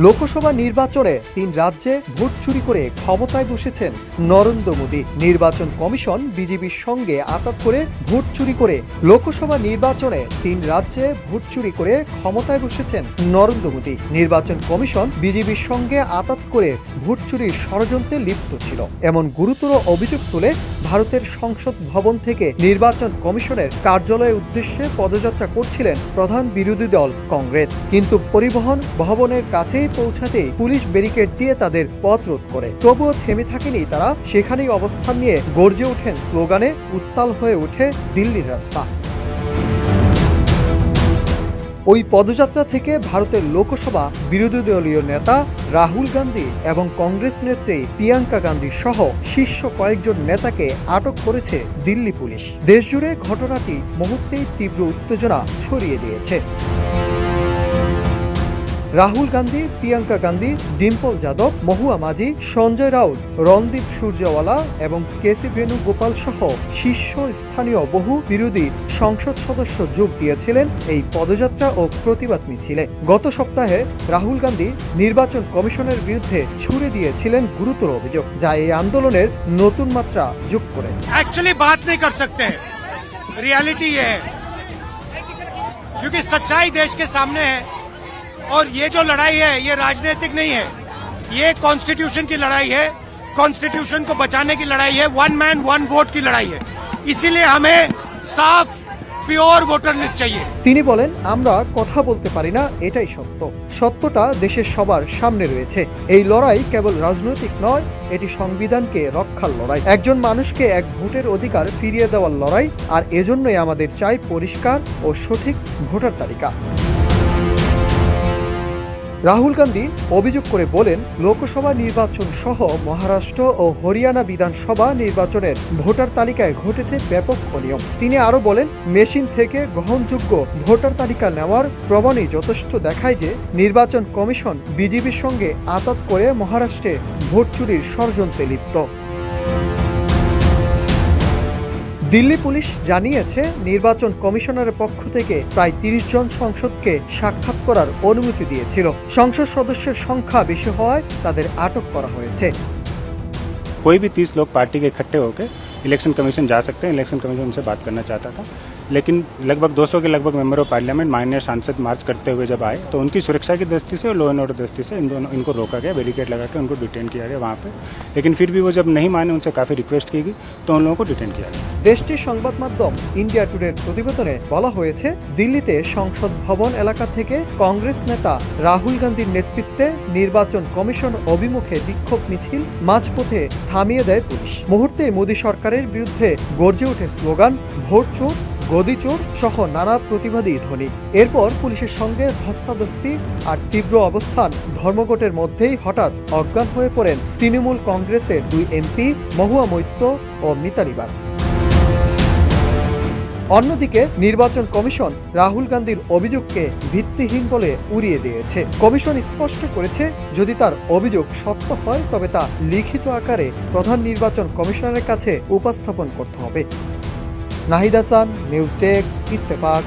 লোকসভা নির্বাচনে ৩ রাজ্যে ভোট চুরি করে ক্ষমতায় বসেছেন নরেন্দ্র মোদী। নির্বাচন কমিশন বিজেপির সঙ্গে আঁতাত করে ভোট চুরি করে লোকসভা নির্বাচনে ৩ রাজ্যে ভোট চুরি করে ক্ষমতায় বসেছেন নরেন্দ্র মোদী। নির্বাচন কমিশন বিজেপির সঙ্গে আঁতাত করে ভোট চুরির ষড়যন্ত্রে লিপ্ত ছিল এমন গুরুতর অভিযোগ তুলে ভারতের সংসদ ভবন থেকে নির্বাচন কমিশনের কার্যালয়ের উদ্দেশ্যে পদযাত্রা করছিলেন প্রধান বিরোধী দল কংগ্রেস। কিন্তু পরিবহন ভবনের কাছে পৌঁছাতেই পুলিশ ব্যারিকেড দিয়ে তাদের পথ রোধ করে। তবুও থেমে থাকেনি তারা, সেখানেই অবস্থান নিয়ে গর্জে ওঠেন স্লোগানে, উত্তাল হয়ে ওঠে দিল্লির রাস্তা। ওই পদযাত্রা থেকে ভারতের লোকসভা বিরোধী দলীয় নেতা রাহুল গান্ধী এবং কংগ্রেস নেত্রী প্রিয়াঙ্কা গান্ধী সহ শীর্ষ কয়েকজন নেতাকে আটক করেছে দিল্লি পুলিশ। দেশজুড়ে ঘটনাটি মুহূর্তেই তীব্র উত্তেজনা ছড়িয়ে দিয়েছে। রাহুল গান্ধী, প্রিয়াঙ্কা গান্ধী, ডিম্পল যাদব, মহুয়া মাঝি, সঞ্জয় রাউত, রণদীপ সূর্যওয়ালা এবং কেসি বেণুগোপাল সহ শীর্ষ স্থানীয় বহু বিরোধী সংসদ সদস্য যোগ দিয়েছিলেন এই পদযাত্রা ও প্রতিবাদ মিছিলে। গত সপ্তাহে রাহুল গান্ধী নির্বাচন কমিশনের বিরুদ্ধে ছুড়ে দিয়েছিলেন গুরুতর অভিযোগ, যা এই আন্দোলনের নতুন মাত্রা যোগ করে। एक्चुअली बात नहीं कर सकते, रियलिटी ये है क्योंकि सच्चाई देश के सामने है और ये जो लड़ाई है ये राजनीतिक नहीं है, ये कॉन्स्टिट्यूशन की लड़ाई है, कॉन्स्टिट्यूशन को बचाने की लड़ाई है, वन मैन वन वोट की लड़ाई है। इसीलिए हमें साफ পিওর ভোটার লিস্ট চাই। তিনি বলেন, আমরা কথা বলতে পারি না, এটাই সত্য। সত্যটা দেশের সবার সামনে রয়েছে। এই লড়াই কেবল রাজনৈতিক নয়, এটি সংবিধানকে রক্ষার লড়াই, একজন মানুষকে এক ভোটের অধিকার ফিরিয়ে দেওয়ার লড়াই। আর এজন্যই আমাদের চাই পরিষ্কার ও সঠিক ভোটার তালিকা। রাহুল গান্ধী অভিযোগ করে বলেন, লোকসভা নির্বাচন সহ মহারাষ্ট্র ও হরিয়ানা বিধানসভা নির্বাচনের ভোটার তালিকায় ঘটেছে ব্যাপক অনিয়ম। তিনি আরও বলেন, মেশিন থেকে গ্রহণযোগ্য ভোটার তালিকা নেওয়ার প্রমাণই যথেষ্ট দেখায় যে নির্বাচন কমিশন বিজেপির সঙ্গে আঁতাত করে মহারাষ্ট্রে ভোট চুরির ষড়যন্ত্রে লিপ্ত। দিল্লি পুলিশ জানিয়েছে, নির্বাচন কমিশনের পক্ষ থেকে প্রায় ৩০ জন সংসদকে সাক্ষাৎ করার অনুমতি দিয়েছিল। সংসদ সদস্যের সংখ্যা বেশি হওয়ায় তাদের আটক করা হয়েছে। कोई भी 30 लोग पार्टी के इकट्ठे होकर इलेक्शन कमीशन जा सकते हैं। इलेक्शन कमीशन उनसे बात करना चाहता था, लेकिन लगभग 200 के लगभग मेंबर ऑफ पार्लियामेंट माननीय सांसद मार्च करते हुए जब आए तो उनकी सुरक्षा की दृष्टि से और लॉ एंड ऑर्डर दृष्टि से इनको रोका गया, बैरिकेड लगा के उनको डिटेन किया गया वहाँ पे। लेकिन फिर भी वो जब नहीं माने, उनसे काफ़ी रिक्वेस्ट की गई तो उन लोगों को डिटेन किया गया। দেশটির সংবাদ মাধ্যম ইন্ডিয়া টুডের প্রতিবেদনে বলা হয়েছে, দিল্লিতে সংসদ ভবন এলাকা থেকে কংগ্রেস নেতা রাহুল গান্ধীর নেতৃত্বে নির্বাচন কমিশন অভিমুখে বিক্ষোভ মিছিল মাঝপথে থামিয়ে দেয় পুলিশ। মুহূর্তে মোদী সরকারের বিরুদ্ধে গর্জে ওঠে স্লোগান, ভোট চোর, গদি চোর সহ নানা প্রতিবাদী ধ্বনি। এরপর পুলিশের সঙ্গে ধস্তাধস্তি আর তীব্র অবস্থান ধর্মঘটের মধ্যেই হঠাৎ অজ্ঞান হয়ে পড়েন তৃণমূল কংগ্রেসের 2 এমপি মহুয়া মৈত্র ও মিতালি বাগ। অন্যদিকে নির্বাচন কমিশন রাহুল গান্ধীর অভিযোগকে ভিত্তিহীন বলে উড়িয়ে দিয়েছে। কমিশন স্পষ্ট করেছে, যদি তার অভিযোগ সত্য হয় তবে তা লিখিত আকারে প্রধান নির্বাচন কমিশনারের কাছে উপস্থাপন করতে হবে। Nahid Hasan, news desk, Ittefaq.